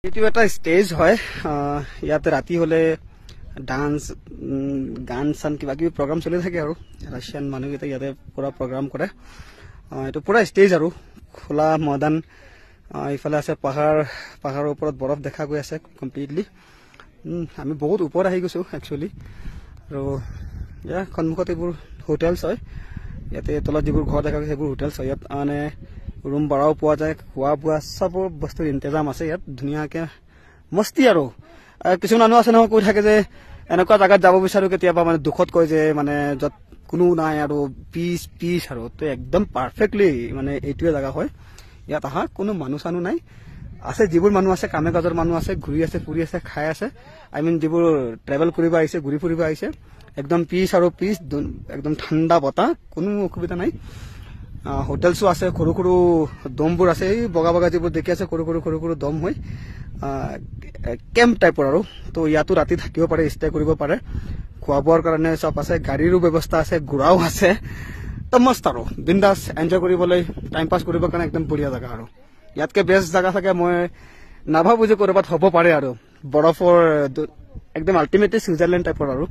এইটো এটা ষ্টেজ হয় ইয়াতে ৰাতি হলে ডান্স গান চান কিবা কিবি প্ৰগ্ৰাম চলি থাকে আৰু ৰাছিয়ান মানুহকেইটা ইয়াতে পুৰা প্ৰগ্ৰাম কৰে এইটো পুৰা ষ্টেজ আৰু খোলা ময়দান ইফালে আছে পাহাৰৰ ওপৰত বৰফ দেখা গৈ আছে কমপ্লিটলি আমি বহুত ওপৰত আহি গৈছো একচুৱেলি আৰু ইয়া সন্মুখত এইবোৰ হোটেলছ হয় ইয়াতে তলত যিবোৰ ঘৰ দেখা গৈছে সেইবোৰ হোটেলছ হয় ইয়াত মানে रूम भाड़ाओ पा जाए खुआ बुआ सब बस्तुर इंतजाम আছে ইয়াত ধুনিয়াকে মস্তি আৰু কিছু মানুহ আছে নহয় কৈ থাকে যে এনেকুৱা জায়গাত যাব বিচাৰো কেতিয়াবা মানে দুখত কয় যে মানে যত কোনো নাই আৰু পিস আৰু তো একদম পাৰফেক্টলি মানে এইটোৱে জায়গা হয় ইয়াত আহা কোনো মানুহ সানু নাই আছে যিবোৰ মানুহ আছে কামে কাজৰ মানুহ আছে ঘুৰি আছে ফুৰি আছে খাই আছে আই মিন যিবোৰ ট্ৰেভেল কৰিব আহিছে ঘুৰি ফুৰিব আহিছে একদম পিস আৰু পিস একদম ঠাণ্ডা বতা কোনো অসুবিধা নাই হোটেলসও আছে সৰু সৰু দমবোৰ আছে এই বগা বগা যিবোৰ দেখি আছে সৰু সৰু দম হয় কেম্প টাইপৰ আৰু তো ইয়াতো ৰাতি থাকিব পাৰে ষ্টে কৰিব পাৰে খোৱা বোৱাৰ কাৰণে সব আছে গাড়ীৰো ব্যৱস্থা আছে ঘোৰাও আছে তো মস্ত আৰু বিন্দাস এনজয় কৰিবলৈ টাইম পাস কৰিবৰ কাৰণে একদম বঢ়িয়া জায়গা আৰু ইয়াতকে বেষ্ট জায়গা থাকে মই নাভাবো যে কৰবাত হ'ব পাৰে আৰু বৰফৰ একদম আল্টিমেটলি সুইজাৰলেণ্ড টাইপৰ আৰু